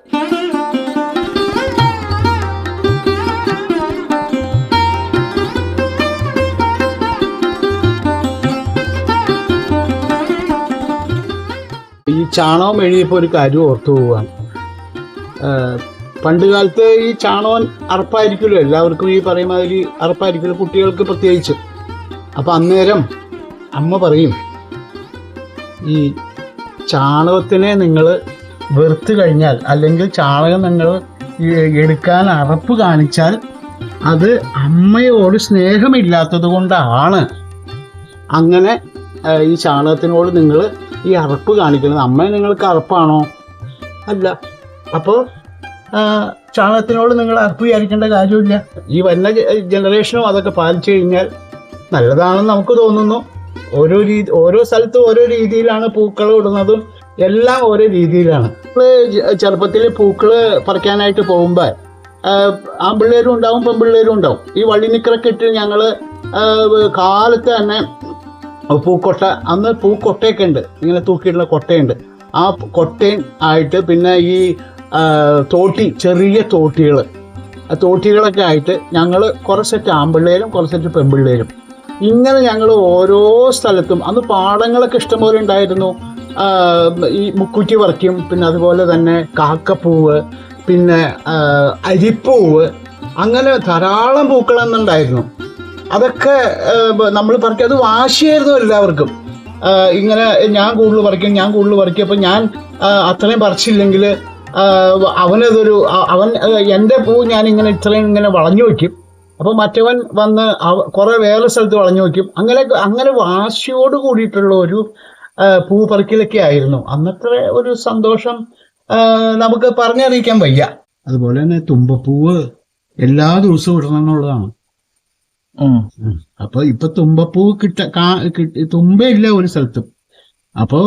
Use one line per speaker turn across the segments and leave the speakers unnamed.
ഈ ചാണകം എഴുതിയപ്പോൾ ഒരു കാര്യം ഓർത്തു പോവാണ്. പണ്ട് കാലത്ത് ഈ ചാണകം അറപ്പായിരിക്കുമല്ലോ, എല്ലാവർക്കും ഈ പറയുന്ന മാതിരി അറപ്പായിരിക്കുമല്ലോ, കുട്ടികൾക്ക് പ്രത്യേകിച്ച്. അപ്പം അന്നേരം അമ്മ പറയും, ഈ ചാണകത്തിനെ നിങ്ങൾ വെറുത്ത് കഴിഞ്ഞാൽ, അല്ലെങ്കിൽ ചാണകം നിങ്ങൾ എടുക്കാൻ അറപ്പ് കാണിച്ചാൽ അത് അമ്മയോട് സ്നേഹമില്ലാത്തത് കൊണ്ടാണ് അങ്ങനെ ഈ ചാണകത്തിനോട് നിങ്ങൾ ഈ അറപ്പ് കാണിക്കുന്നത്. അമ്മ നിങ്ങൾക്ക് അറപ്പാണോ? അല്ല. അപ്പോൾ ചാണകത്തിനോട് നിങ്ങൾ അറപ്പ് വിചാരിക്കേണ്ട കാര്യമില്ല. ഈ വരുന്ന ജനറേഷനും അതൊക്കെ പാലിച്ചു കഴിഞ്ഞാൽ നല്ലതാണെന്ന് നമുക്ക് തോന്നുന്നു. ഓരോ സ്ഥലത്തും ഓരോ രീതിയിലാണ് പൂക്കൾ ഇടുന്നതും എല്ലാം ഓരോ രീതിയിലാണ്. ചെറുപ്പത്തിൽ പൂക്കൾ പറിക്കാനായിട്ട് പോകുമ്പോൾ ആൺപിള്ളേരും ഉണ്ടാവും പെൺപിള്ളേരും ഉണ്ടാവും. ഈ വള്ളിനിക്കറൊക്കെ ഇട്ട് ഞങ്ങൾ കാലത്ത് തന്നെ പൂക്കൊട്ട, അന്ന് പൂക്കൊട്ടയൊക്കെ ഉണ്ട്, ഇങ്ങനെ തൂക്കിയിട്ടുള്ള കൊട്ടയുണ്ട്. ആ കൊട്ടയും ആയിട്ട് പിന്നെ ഈ തോട്ടി, ചെറിയ തോട്ടികൾ, തോട്ടികളൊക്കെ ആയിട്ട് ഞങ്ങൾ കുറേ സെറ്റ് ആൺപിള്ളേരും കുറേ സെറ്റ് പെൺപിള്ളേരും ഇങ്ങനെ ഞങ്ങൾ ഓരോ സ്ഥലത്തും, അന്ന് പാടങ്ങളൊക്കെ ഇഷ്ടംപോലെ ഉണ്ടായിരുന്നു. ഈ മുക്കുറ്റി പറിക്കും, പിന്നെ അതുപോലെ തന്നെ കാക്കപ്പൂവ്, പിന്നെ അരിപ്പൂവ്, അങ്ങനെ ധാരാളം പൂക്കളെന്നുണ്ടായിരുന്നു. അതൊക്കെ നമ്മൾ പറിക്കും. അത് വാശിയായിരുന്നു എല്ലാവർക്കും. ഇങ്ങനെ ഞാൻ കൂടുതൽ പറിക്കും. അപ്പം ഞാൻ അത്രയും പറിച്ചില്ലെങ്കിൽ അവൻ എൻ്റെ പൂ ഞാൻ ഇങ്ങനെ വളഞ്ഞു വയ്ക്കും. അപ്പോൾ മറ്റവൻ വന്ന് കുറേ വേറെ സ്ഥലത്ത് വളഞ്ഞു വയ്ക്കും. അങ്ങനെ വാശിയോട് കൂടിയിട്ടുള്ള ഒരു പൂ പറിക്കലൊക്കെ ആയിരുന്നു. അന്നത്തെ ഒരു സന്തോഷം നമുക്ക് പറഞ്ഞറിയിക്കാൻ വയ്യ. അതുപോലെ തന്നെ തുമ്പപ്പൂവ് എല്ലാ ദിവസവും ഇടണം എന്നുള്ളതാണ്. അപ്പൊ ഇപ്പൊ തുമ്പപ്പൂവ് തുമ്പയില്ല ഒരു സ്ഥലത്തും. അപ്പോ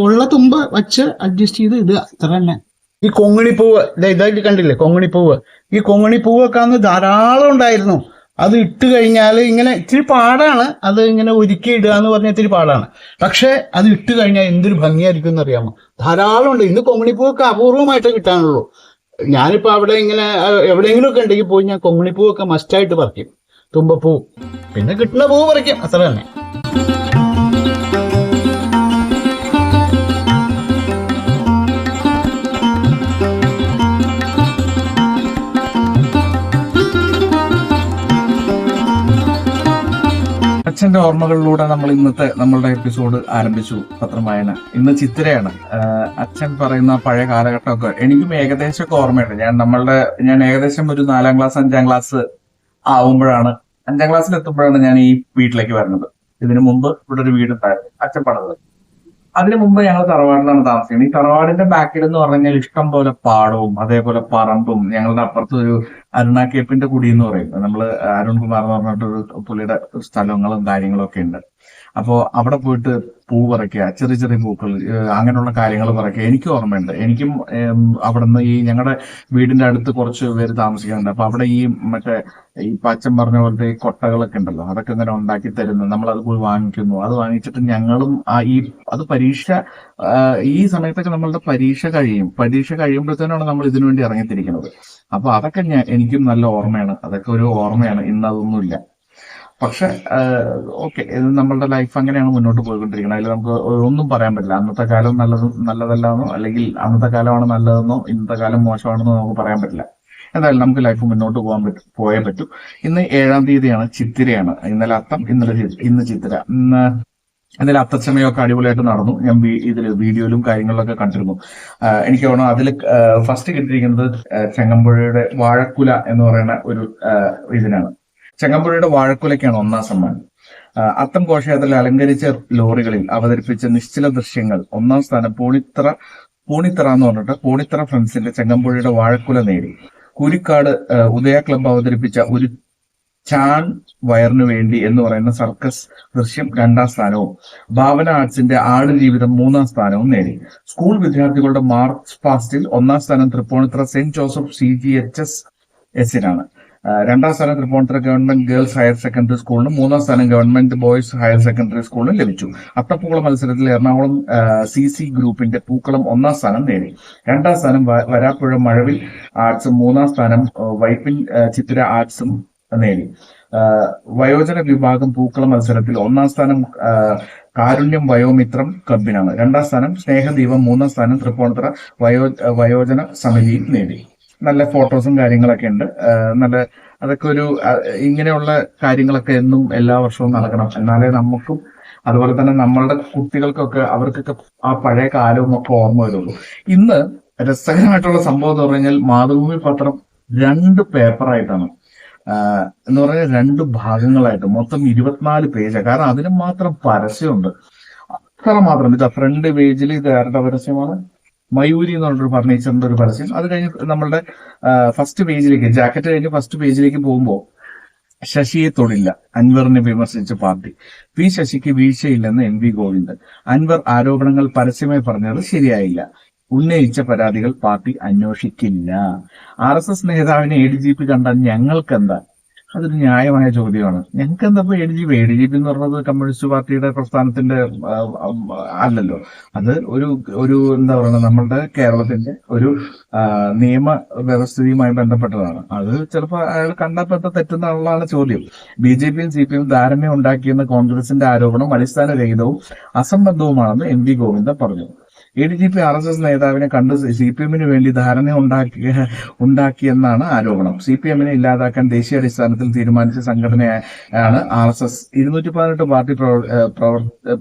ഉള്ള തുമ്പ വച്ച് അഡ്ജസ്റ്റ് ചെയ്ത് ഇടുക, അത്ര തന്നെ. ഈ കൊങ്ങിണിപ്പൂവ് ഇതായിട്ട് കണ്ടില്ലേ, കൊങ്ങിണിപ്പൂവ്. ഈ കൊങ്ങിണിപ്പൂവൊക്കെ അന്ന് ധാരാളം ഉണ്ടായിരുന്നു. അത് ഇട്ട് കഴിഞ്ഞാൽ ഇങ്ങനെ ഇത്തിരി പാടാണ്, അത് ഇങ്ങനെ ഒരുക്കി ഇടുക എന്ന് പറഞ്ഞാൽ ഇത്തിരി പാടാണ്. പക്ഷെ അത് ഇട്ട് കഴിഞ്ഞാൽ എന്തൊരു ഭംഗിയായിരിക്കും എന്നറിയാമോ? ധാരാളം ഉണ്ട്. ഇന്ന് കൊങ്ങിണിപ്പൂവൊക്കെ അപൂർവമായിട്ട് കിട്ടാനുള്ളൂ. ഞാനിപ്പോൾ അവിടെ ഇങ്ങനെ എവിടെയെങ്കിലും ഒക്കെ ഉണ്ടെങ്കിൽ പോയി ഞാൻ കൊങ്ങിണിപ്പൂവൊക്കെ മസ്റ്റായിട്ട് പറിക്കും. തുമ്പപ്പൂ പിന്നെ കിട്ടുന്ന പൂ പറിക്കും, അത്ര തന്നെ.
അച്ഛന്റെ ഓർമ്മകളിലൂടെ നമ്മളുടെ എപ്പിസോഡ് ആരംഭിച്ചു. പത്രം വായന. ഇന്ന് ചിത്തിരയാണ്. അച്ഛൻ പറയുന്ന പഴയ കാലഘട്ടമൊക്കെ എനിക്കും ഏകദേശമൊക്കെ ഓർമ്മയുണ്ട്. ഞാൻ ഏകദേശം ഒരു 4ാം ക്ലാസ് 5ാം ക്ലാസ് ആവുമ്പോഴാണ്, 5ാം ക്ലാസ്സിൽ എത്തുമ്പോഴാണ് ഞാൻ ഈ വീട്ടിലേക്ക് വരുന്നത്. ഇതിനു മുമ്പ് ഇവിടെ ഒരു വീടുണ്ടായിരുന്നു, അച്ഛൻ പണിത്. അതിനു മുമ്പ് ഞങ്ങൾ തറവാടിലാണ് താമസിക്കുന്നത്. ഈ തറവാടിന്റെ ബാക്കിൽ എന്ന് പറഞ്ഞു കഴിഞ്ഞാൽ ഇഷ്ടം പോലെ പാടവും അതേപോലെ പറമ്പും. ഞങ്ങളുടെ അപ്പുറത്ത് ഒരു അരുണാക്കേപ്പിന്റെ കുടി എന്ന് പറയും, നമ്മള് അരുൺകുമാർ എന്ന് പറഞ്ഞിട്ടൊരു പുള്ളിയുടെ സ്ഥലങ്ങളും കാര്യങ്ങളും ഒക്കെ ഉണ്ട്. അപ്പോൾ അവിടെ പോയിട്ട് പൂ പറിക്കുക, ചെറിയ ചെറിയ പൂക്കൾ, അങ്ങനെയുള്ള കാര്യങ്ങൾ പറിക്കുക. എനിക്കും ഓർമ്മയുണ്ട്. എനിക്കും അവിടെ നിന്ന് ഈ ഞങ്ങളുടെ വീടിന്റെ അടുത്ത് കുറച്ച് പേര് താമസിക്കുന്നുണ്ട്. അപ്പൊ അവിടെ ഈ മറ്റേ ഈ അച്ഛൻ പറഞ്ഞ പോലത്തെ ഈ കൊട്ടകളൊക്കെ ഉണ്ടല്ലോ, അതൊക്കെ ഇങ്ങനെ ഉണ്ടാക്കി തരുന്നു. നമ്മൾ അത് പോയി വാങ്ങിക്കുന്നു. അത് വാങ്ങിച്ചിട്ട് ഞങ്ങളും അത് പരീക്ഷ, ഈ സമയത്തൊക്കെ നമ്മളുടെ പരീക്ഷ കഴിയുമ്പോഴത്തേനാണ് നമ്മൾ ഇതിനു വേണ്ടി ഇറങ്ങിത്തിരിക്കുന്നത്. അപ്പൊ അതൊക്കെ എനിക്കും നല്ല ഓർമ്മയാണ്. അതൊക്കെ ഒരു ഓർമ്മയാണ്. ഇന്ന് അതൊന്നുമില്ല. പക്ഷെ ഓക്കെ, ഇത് നമ്മളുടെ ലൈഫ് അങ്ങനെയാണ് മുന്നോട്ട് പോയിക്കൊണ്ടിരിക്കുന്നത്. അതിൽ നമുക്ക് ഒന്നും പറയാൻ പറ്റില്ല. അന്നത്തെ കാലം നല്ലതല്ലാന്നോ അല്ലെങ്കിൽ അന്നത്തെ കാലമാണ് നല്ലതെന്നോ ഇന്നത്തെ കാലം മോശമാണെന്നോ നമുക്ക് പറയാൻ പറ്റില്ല. എന്തായാലും നമുക്ക് ലൈഫ് മുന്നോട്ട് പോയേ പറ്റൂ. ഇന്ന് 7ാം തീയതിയാണ്, ചിത്തിരയാണ്. ഇന്നലെ അത്തം, ഇന്ന് ചിത്തിര. ഇന്നലെ അത്തച്ചമയമൊക്കെ അടിപൊളിയായിട്ട് നടന്നു. ഞാൻ വീഡിയോയിലും കാര്യങ്ങളിലൊക്കെ കണ്ടിരുന്നു. എനിക്ക് തോന്നുന്നു അതിൽ ഫസ്റ്റ് കിട്ടിയിരിക്കുന്നത് ചെങ്ങമ്പുഴയുടെ വാഴക്കുല എന്ന് പറയുന്ന ഒരു ഇതിനാണ്. ചെങ്ങമ്പുഴയുടെ വാഴക്കുലയ്ക്കാണ് 1ാം സമ്മാനം. അത്തം ഘോഷയാത്രയിൽ അലങ്കരിച്ച ലോറികളിൽ അവതരിപ്പിച്ച നിശ്ചല ദൃശ്യങ്ങൾ 1ാം സ്ഥാനം പൂണിത്തറ എന്ന് പറഞ്ഞിട്ട് പൂണിത്തറ ഫ്രണ്ട്സിന്റെ ചെങ്ങമ്പുഴയുടെ വാഴക്കുല നേടി. കുരിക്കാട് ഉദയ ക്ലബ്ബ് അവതരിപ്പിച്ച ഒരു ചാൺ വയറിനു വേണ്ടി എന്ന് പറയുന്ന സർക്കസ് ദൃശ്യം 2ാം സ്ഥാനവും ഭാവന ആർട്സിന്റെ ആടുജീവിതം 3ാം സ്ഥാനവും നേടി. സ്കൂൾ വിദ്യാർത്ഥികളുടെ മാർച്ച് പാസ്റ്റിൽ 1ാം സ്ഥാനം തൃപ്പൂണിത്തറ സെന്റ് ജോസഫ് CGHS-നാണ്. രണ്ടാം സ്ഥാനം Tripunithura government girls higher secondary സ്കൂളിനും മൂന്നാം സ്ഥാനം ഗവൺമെന്റ് ബോയ്സ് ഹയർ സെക്കൻഡറി സ്കൂളിനും ലഭിച്ചു. അത്തപ്പൂക്കള മത്സരത്തിൽ എറണാകുളം CC ഗ്രൂപ്പിന്റെ പൂക്കളം ഒന്നാം സ്ഥാനം നേടി. രണ്ടാം സ്ഥാനം വരാപ്പുഴ മഴവിൽ ആർട്സും മൂന്നാം സ്ഥാനം വൈപ്പിൻ ചിത്തിര ആർട്സും നേടി. വയോജന വിഭാഗം പൂക്കള മത്സരത്തിൽ ഒന്നാം സ്ഥാനം കാരുണ്യം വയോമിത്രം ക്ലബിനാണ്. രണ്ടാം സ്ഥാനം സ്നേഹദീപം, മൂന്നാം സ്ഥാനം തൃപ്പൂണിത്തുറ വയോജന സമിതിയും നേടി. നല്ല ഫോട്ടോസും കാര്യങ്ങളൊക്കെ ഉണ്ട്. നല്ല അതൊക്കെ ഒരു ഇങ്ങനെയുള്ള കാര്യങ്ങളൊക്കെ എന്നും എല്ലാ വർഷവും നടക്കണം, എന്നാലേ നമുക്കും അതുപോലെ തന്നെ നമ്മളുടെ കുട്ടികൾക്കൊക്കെ അവർക്കൊക്കെ ആ പഴയ കാലവും ഒക്കെ ഓർമ്മ വരുള്ളൂ. ഇന്ന് രസകരമായിട്ടുള്ള സംഭവം എന്ന് പറഞ്ഞാൽ മാതൃഭൂമി പത്രം 2 പേപ്പറായിട്ടാണ് എന്ന് പറഞ്ഞാൽ 2 ഭാഗങ്ങളായിട്ട് മൊത്തം 24 പേജ്. കാരണം അതിന് മാത്രം പരസ്യമുണ്ട്, അത്ര മാത്രം. ഇത് ഫ്രണ്ട് പേജിൽ ഇത് ആരുടെ പരസ്യമാണ്? മയൂരി എന്ന് പറഞ്ഞൊരു ഫർണിച്ചറിന്റെ ഒരു പരസ്യം. അത് കഴിഞ്ഞ് നമ്മളുടെ ഫസ്റ്റ് പേജിലേക്ക്, ജാക്കറ്റ് കഴിഞ്ഞ് ഫസ്റ്റ് പേജിലേക്ക് പോകുമ്പോൾ ശശിയെ തൊടില്ല, അൻവറിനെ വിമർശിച്ച പാർട്ടി. ശശിക്ക് വീഴ്ചയില്ലെന്ന് MV ഗോവിന്ദൻ. അൻവർ ആരോപണങ്ങൾ പരസ്യമായി പറഞ്ഞത് ശരിയായില്ല. ഉന്നയിച്ച പരാതികൾ പാർട്ടി അന്വേഷിക്കില്ല. RSS നേതാവിനെ ADGP കണ്ടാൽ ഞങ്ങൾക്കെന്താ? അതൊരു ന്യായമായ ചോദ്യമാണ്. ഞങ്ങൾക്ക് എന്താ ADGP എന്ന് പറഞ്ഞത് കമ്മ്യൂണിസ്റ്റ് പാർട്ടിയുടെ പ്രസ്ഥാനത്തിന്റെ അല്ലല്ലോ. അത് ഒരു എന്താ പറയുക, നമ്മളുടെ കേരളത്തിന്റെ ഒരു നിയമ വ്യവസ്ഥയുമായി ബന്ധപ്പെട്ടതാണ്. അത് ചിലപ്പോൾ അയാൾ കണ്ടപ്പോൾ എന്താ തെറ്റുന്നുള്ളതാണ് ചോദ്യം. BJPയും CPM ധാരണ ഉണ്ടാക്കിയെന്ന കോൺഗ്രസിന്റെ ആരോപണം അടിസ്ഥാനരഹിതവും അസംബന്ധവുമാണെന്ന് MV ഗോവിന്ദൻ പറഞ്ഞു. ADGP RSS നേതാവിനെ കണ്ട് CPM-ന് വേണ്ടി ധാരണ ഉണ്ടാക്കിയെന്നാണ് ആരോപണം. CPM-നെ ഇല്ലാതാക്കാൻ ദേശീയാടിസ്ഥാനത്തിൽ തീരുമാനിച്ച സംഘടനയാണ് RSS. 218 പാർട്ടി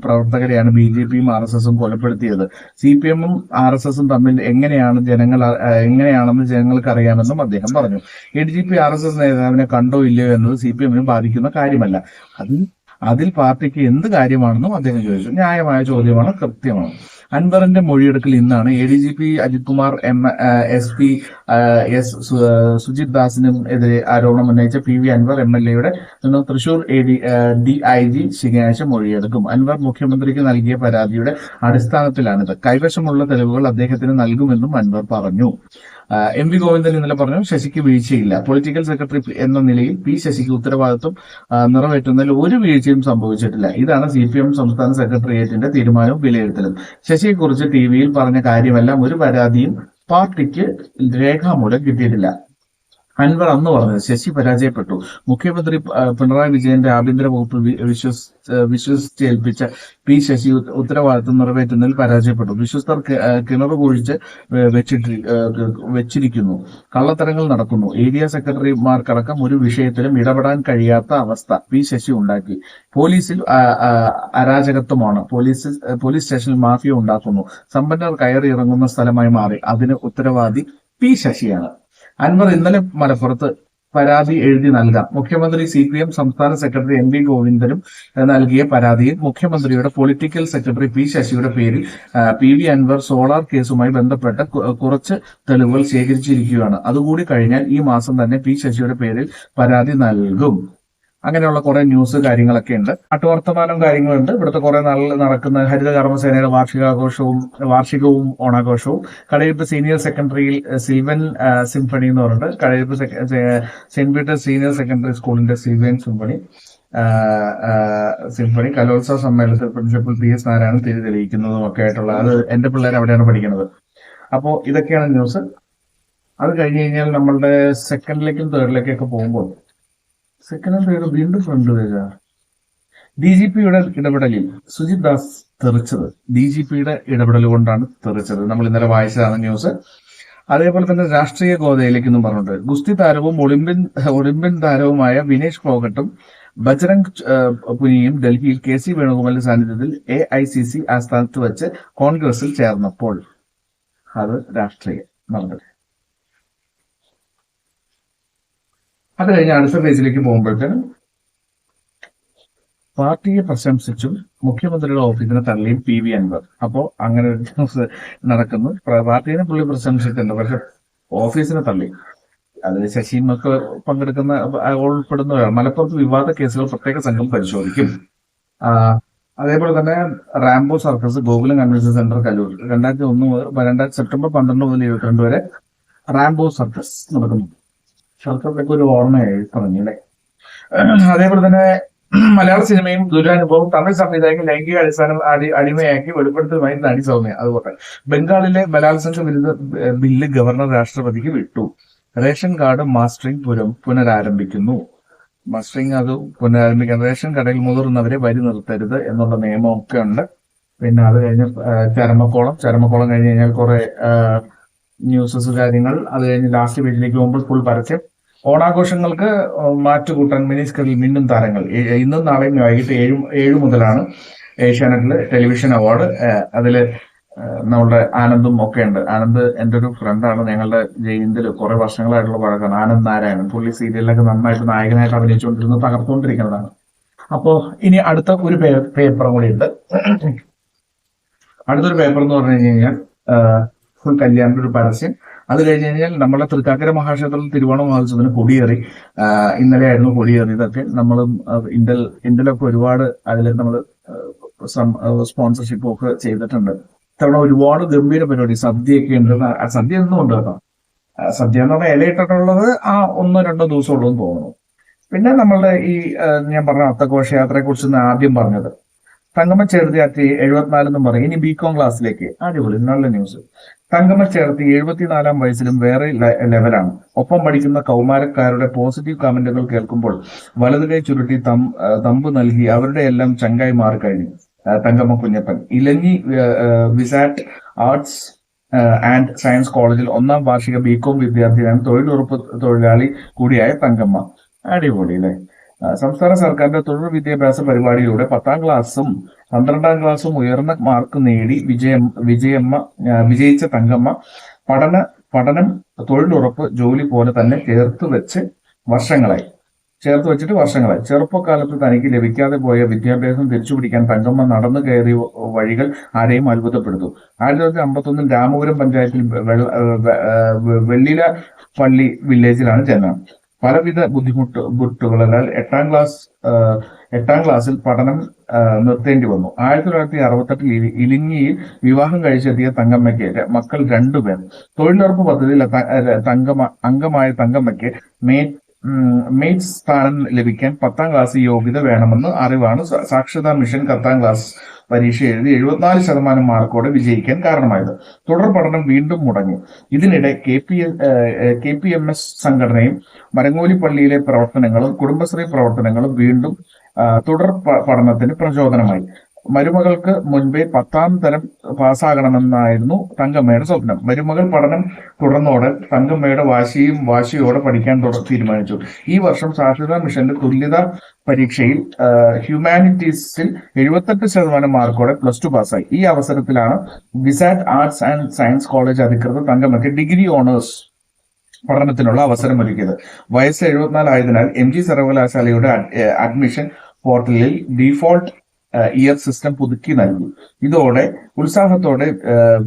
പ്രവർത്തകരെയാണ് BJPയും RSS-ഉം കൊലപ്പെടുത്തിയത്. CPM-ഉം RSS-ഉം തമ്മിൽ എങ്ങനെയാണെന്ന് ജനങ്ങൾക്ക് അറിയാമെന്നും അദ്ദേഹം പറഞ്ഞു. ADGP RSS നേതാവിനെ കണ്ടോ ഇല്ലയോ എന്നത് CPM-നെ ബാധിക്കുന്ന കാര്യമല്ല. അതിൽ പാർട്ടിക്ക് എന്ത് കാര്യമാണെന്നും അദ്ദേഹം ചോദിച്ചു. ന്യായമായ ചോദ്യമാണ്, കൃത്യമാണ്. അൻവറിന്റെ മൊഴിയെടുക്കൽ ഇന്നാണ്. ADGP അജിത് കുമാർ, SP സുജിത് ദാസിനും എതിരെ ആരോപണം ഉന്നയിച്ച PV അൻവർ MLA-യുടെ നിന്ന് തൃശൂർ DIG ശനിയാഴ്ച മൊഴിയെടുക്കും. അൻവർ മുഖ്യമന്ത്രിക്ക് നൽകിയ പരാതിയുടെ അടിസ്ഥാനത്തിലാണിത്. കൈവശമുള്ള തെളിവുകൾ അദ്ദേഹത്തിന് നൽകുമെന്നും അൻവർ പറഞ്ഞു. MV ഗോവിന്ദൻ ഇന്നലെ പറഞ്ഞു, ശശിക്ക് വീഴ്ചയില്ല. പൊളിറ്റിക്കൽ സെക്രട്ടറി എന്ന നിലയിൽ ശശിക്ക് ഉത്തരവാദിത്വം നിറവേറ്റുന്നതിൽ ഒരു വീഴ്ചയും സംഭവിച്ചിട്ടില്ല. ഇതാണ് CPM സംസ്ഥാന സെക്രട്ടേറിയറ്റിന്റെ തീരുമാനവും വിലയിരുത്തലും. ശശിയെക്കുറിച്ച് TV-യിൽ പറഞ്ഞ കാര്യമെല്ലാം ഒരു പരാതിയും പാർട്ടിക്ക് രേഖാമൂലം കിട്ടിയിട്ടില്ല. അൻവർ അന്ന് പറഞ്ഞത് ശശി പരാജയപ്പെട്ടു. മുഖ്യമന്ത്രി പിണറായി വിജയന്റെ ആഭ്യന്തര വകുപ്പ് വിശ്വസിച്ചേൽപ്പിച്ച ശശി ഉത്തരവാദിത്വം നിറവേറ്റുന്നതിൽ പരാജയപ്പെട്ടു. വിശ്വസ്തർ കിണർ കുഴിച്ച് വെച്ചിരിക്കുന്നു, കള്ളത്തരങ്ങൾ നടക്കുന്നു. ഏരിയ സെക്രട്ടറിമാർക്കടക്കം ഒരു വിഷയത്തിലും ഇടപെടാൻ കഴിയാത്ത അവസ്ഥ ശശി ഉണ്ടാക്കി. പോലീസിൽ അരാജകത്വമാണ്. പോലീസ് സ്റ്റേഷനിൽ മാഫിയ ഉണ്ടാക്കുന്നു. സമ്പന്നർ കയറി ഇറങ്ങുന്ന സ്ഥലമായി മാറി. അതിന് ഉത്തരവാദി ശശിയാണ്. അൻവർ ഇന്നലെ മലപ്പുറത്ത് പരാതി എഴുതി നൽകാം. മുഖ്യമന്ത്രി CPM സംസ്ഥാന സെക്രട്ടറി MV ഗോവിന്ദനും നൽകിയ പരാതിയിൽ മുഖ്യമന്ത്രിയുടെ പൊളിറ്റിക്കൽ സെക്രട്ടറി ശശിയുടെ പേരിൽ PV അൻവർ സോളാർ കേസുമായി ബന്ധപ്പെട്ട കുറച്ച് തെളിവുകൾ ശേഖരിച്ചിരിക്കുകയാണ്. അതുകൂടി കഴിഞ്ഞാൽ ഈ മാസം തന്നെ ശശിയുടെ പേരിൽ പരാതി നൽകും. അങ്ങനെയുള്ള കുറെ ന്യൂസ് കാര്യങ്ങളൊക്കെ ഉണ്ട്. നാട്ടുവർത്തമാനം കാര്യങ്ങളുണ്ട്. ഇവിടുത്തെ കുറെ നാളിൽ നടക്കുന്ന ഹരിത കർമ്മസേനയുടെ വാർഷികവും ഓണാഘോഷവും, കടയിരുപ്പ് സീനിയർ സെക്കൻഡറിയിൽ സിൽവൻ സിംഫണി എന്ന് പറഞ്ഞിട്ട് Kadayiruppu Saint Peter's senior secondary സ്കൂളിന്റെ സിൽവൻ സിംഫണി കലോത്സവ സമ്മേളനത്തിൽ പ്രിൻസിപ്പൽ PS നാരായണൻ തെളിയിക്കുന്നതും ഒക്കെ ആയിട്ടുള്ള, അത് എന്റെ പിള്ളേർ അവിടെയാണ് പഠിക്കുന്നത്. അപ്പോൾ ഇതൊക്കെയാണ് ന്യൂസ്. അത് കഴിഞ്ഞ് കഴിഞ്ഞാൽ നമ്മളുടെ സെക്കൻഡിലേക്കും തേർഡിലേക്കൊക്കെ പോകുമ്പോൾ സെക്കൻഡ് തേർഡ് വീണ്ടും ഫ്രണ്ട് പേജാ. DGP-യുടെ ഇടപെടലിൽ സുജിത് ദാസ് തെറിച്ചത്. DGP-യുടെ ഇടപെടൽ കൊണ്ടാണ് തെറിച്ചത്. നമ്മൾ ഇന്നലെ വായിച്ചതാണ് ന്യൂസ്. അതേപോലെ തന്നെ രാഷ്ട്രീയ ഗോതയിലേക്കെന്നും പറഞ്ഞിട്ട് ഗുസ്തി താരവും ഒളിമ്പ്യൻ താരവുമായ വിനേഷ് ഫോഗട്ടും ബജ്രംഗ് പുനിയും ഡൽഹിയിൽ KC വേണുഗോപാലിന്റെ സാന്നിധ്യത്തിൽ AICC ആസ്ഥാനത്ത് വെച്ച് കോൺഗ്രസിൽ ചേർന്നപ്പോൾ അത് രാഷ്ട്രീയം നടന്നത്. അത് കഴിഞ്ഞ് അടുത്ത പേജിലേക്ക് പോകുമ്പോഴത്തേനും പാർട്ടിയെ പ്രശംസിച്ചും മുഖ്യമന്ത്രിയുടെ ഓഫീസിനെ തള്ളിയും PV അൻവർ. അപ്പോ അങ്ങനെ ഒരു ന്യൂസ് നടക്കുന്നു. പാർട്ടിയെ പുള്ളി പ്രശംസിക്കുന്നുണ്ട്, പക്ഷെ ഓഫീസിനെ തള്ളി. അതിൽ ശശിമൊക്കെ പങ്കെടുക്കുന്ന ഉൾപ്പെടുന്നവരാണ്. മലപ്പുറത്ത് വിവാദ കേസുകൾ പ്രത്യേക സംഘം പരിശോധിക്കും. അതേപോലെ തന്നെ Rambo circus Gokulam convention centre Kallur 2001 മുതൽ സെപ്റ്റംബർ 12 മുതൽ 22 വരെ റാംബോ സർക്കസ് നടക്കുന്നു. ശബ്ദത്തൊക്കെ ഒരു ഓർമ്മയായി പറഞ്ഞില്ലേ. അതേപോലെ തന്നെ മലയാള സിനിമയും ദുരനുഭവം, തമിഴ് സംവിധായകൻ ലൈംഗിക അടിമയാക്കി വെളിപ്പെടുത്തലുമായി നടി സൗമ്യ. അതുപോലെ ബംഗാളിലെ ബലാത്സംഗ വിരുദ്ധ ബില്ല് ഗവർണർ രാഷ്ട്രപതിക്ക് വിട്ടു. റേഷൻ കാർഡ് മാസ്റ്ററിംഗ് പുനരാരംഭിക്കുന്നു. മസ്റ്ററിംഗ് അത് പുനരാരംഭിക്കാൻ. റേഷൻ കടയിൽ മുതിർന്നവരെ വരി നിർത്തരുത് എന്നുള്ള നിയമമൊക്കെ ഉണ്ട്. പിന്നെ അത് കഴിഞ്ഞ് ചരമക്കോളം കഴിഞ്ഞ് കഴിഞ്ഞാൽ കുറെ ന്യൂസസ് കാര്യങ്ങൾ. അത് കഴിഞ്ഞ് ലാസ്റ്റ് പേജിലേക്ക് പോകുമ്പോൾ ഫുൾ പരസ്യം. ഓണാഘോഷങ്ങൾക്ക് മാറ്റുകൂട്ടാൻ മിനിസ്കറിൽ മിന്നും താരങ്ങൾ. ഇന്നും നാളെയും വൈകിട്ട് 7 മുതലാണ് ഏഷ്യാനെറ്റില് ടെലിവിഷൻ അവാർഡ്. അതില് നമ്മളുടെ ആനന്ദും ഒക്കെ ഉണ്ട്. ആനന്ദ് എൻ്റെ ഒരു ഫ്രണ്ടാണ്. ഞങ്ങളുടെ ജയിലിൽ കുറെ വർഷങ്ങളായിട്ടുള്ള പഴക്കമാണ്. ആനന്ദ് നാരായണൻ. പുള്ളി സീരിയലിലൊക്കെ നന്നായിട്ട് നായകനായിട്ട് അഭിനയിച്ചുകൊണ്ടിരുന്ന് തകർത്തുകൊണ്ടിരിക്കുന്നതാണ്. അപ്പോ ഇനി അടുത്ത ഒരു പേപ്പറും കൂടി ഉണ്ട്. അടുത്തൊരു പേപ്പർ എന്ന് പറഞ്ഞു കഴിഞ്ഞാൽ ഫുൾ കല്യാണിന്റെ ഒരു പരസ്യം. അത് കഴിഞ്ഞ് കഴിഞ്ഞാൽ നമ്മളെ തൃക്കാക്കര മഹാക്ഷേത്രത്തിൽ തിരുവോണ മഹോത്സവത്തിന് കൊടിയേറി. ഇന്നലെ ആയിരുന്നു കൊടിയേറി. ഇതൊക്കെ നമ്മളും ഇന്റലൊക്കെ ഒരുപാട് അതിൽ നമ്മൾ സ്പോൺസർഷിപ്പ് ഒക്കെ ചെയ്തിട്ടുണ്ട്. ഇത്തവണ ഒരുപാട് ഗംഭീര പരിപാടി, സദ്യയൊക്കെ ഉണ്ട്. സദ്യ ഒന്നും ഉണ്ട് കേട്ടോ. സദ്യ എന്ന് പറഞ്ഞാൽ ഇലയിട്ടിട്ടുള്ളത് 1-2 ദിവസം ഉള്ളൂ എന്ന് തോന്നുന്നു. പിന്നെ നമ്മളുടെ ഈ ഞാൻ പറഞ്ഞ അത്തഘോഷയാത്രയെ കുറിച്ച് ആദ്യം പറഞ്ഞത്, തങ്കമ്മ ചേർത്തി 74 എന്നും പറയും. ഇനി ബികോം ക്ലാസ്സിലേക്ക്. അടിപൊളി, നല്ല ന്യൂസ്. തങ്കമ്മ ചേർത്തി 74 വയസ്സിലും വേറെ ലെവലാണ്. ഒപ്പം പഠിക്കുന്ന കൗമാരക്കാരുടെ പോസിറ്റീവ് കമന്റുകൾ കേൾക്കുമ്പോൾ വലതു കൈ ചുരുട്ടി തമ്പ് നൽകി അവരുടെ എല്ലാം ചങ്കായി മാറിക്കഴിഞ്ഞു തങ്കമ്മ കുഞ്ഞപ്പൻ. ഇലഞ്ഞി വിസാറ്റ് ആർട്സ് ആൻഡ് സയൻസ് കോളേജിൽ 1ാം വാർഷിക ബികോം വിദ്യാർത്ഥിയാണ്. തൊഴിലുറപ്പ് തൊഴിലാളി കൂടിയായ തങ്കമ്മ. അടിപൊളി അല്ലേ. സംസ്ഥാന സർക്കാരിന്റെ തുടർ വിദ്യാഭ്യാസ പരിപാടിയിലൂടെ 10ാം ക്ലാസ്സും 12ാം ക്ലാസ്സും ഉയർന്ന മാർക്ക് നേടി വിജയിച്ച തങ്കമ്മ പഠനം തൊഴിലുറപ്പ് ജോലി പോലെ തന്നെ ചേർത്ത് വെച്ചിട്ട് വർഷങ്ങളായി. ചെറുപ്പകാലത്ത് തനിക്ക് ലഭിക്കാതെ പോയ വിദ്യാഭ്യാസം തിരിച്ചുപിടിക്കാൻ തങ്കമ്മ നടന്നു കയറിയ വഴികൾ ആരെയും അത്ഭുതപ്പെടുത്തും. 1951 രാമപുരം പഞ്ചായത്തിൽ വെള്ളില പള്ളി വില്ലേജിലാണ് ജനനം. പലവിധ ബുദ്ധിമുട്ടുകളാൽ 8ാം ക്ലാസ്സിൽ പഠനം നിർത്തേണ്ടി വന്നു. 1968 ഇലിഞ്ഞിയിൽ വിവാഹം കഴിച്ചെത്തിയ തങ്കമ്മയ്ക്ക് മക്കൾ 2 പേർ. തൊഴിലുറപ്പ് പദ്ധതിയിൽ അംഗമായ തങ്കമ്മയ്ക്ക് മെയ്റ്റ് സ്ഥാനം ലഭിക്കാൻ 10ാം ക്ലാസ് യോഗ്യത വേണമെന്ന് അറിവാണ് സാക്ഷരതാ മിഷൻ 10ാം ക്ലാസ് പരീക്ഷ എഴുതി 74% മാർക്കോടെ വിജയിക്കാൻ കാരണമായത്. തുടർ പഠനം വീണ്ടും മുടങ്ങി. ഇതിനിടെ KPMS സംഘടനയും മരങ്ങോലി പള്ളിയിലെ പ്രവർത്തനങ്ങളും കുടുംബശ്രീ പ്രവർത്തനങ്ങളും വീണ്ടും തുടർ പഠനത്തിന് പ്രചോദനമായി. മരുമകൾക്ക് മുൻപേ 10ാം തരം പാസ്സാകണമെന്നായിരുന്നു തങ്കമ്മയുടെ സ്വപ്നം. മരുമകൾ പഠനം തുടർന്നോടെ തങ്കമ്മയുടെ വാശിയോടെ പഠിക്കാൻ തീരുമാനിച്ചു. ഈ വർഷം സാക്ഷരതാ മിഷന്റെ തുല്യതാ പരീക്ഷയിൽ ഹ്യൂമാനിറ്റീസിൽ 78% മാർക്കോടെ +2 പാസ്സായി. ഈ അവസരത്തിലാണ് Vsat arts and science college അധികൃതർ തങ്കമ്മയ്ക്ക് ഡിഗ്രി ഓണേഴ്സ് പഠനത്തിനുള്ള അവസരമൊരുക്കിയത്. വയസ്സ് 74 ആയതിനാൽ MG സർവകലാശാലയുടെ അഡ്മിഷൻ പോർട്ടലിൽ ഡീഫോൾട്ട് ഇയർ സിസ്റ്റം പുതുക്കി നൽകി. ഇതോടെ ഉത്സാഹത്തോടെ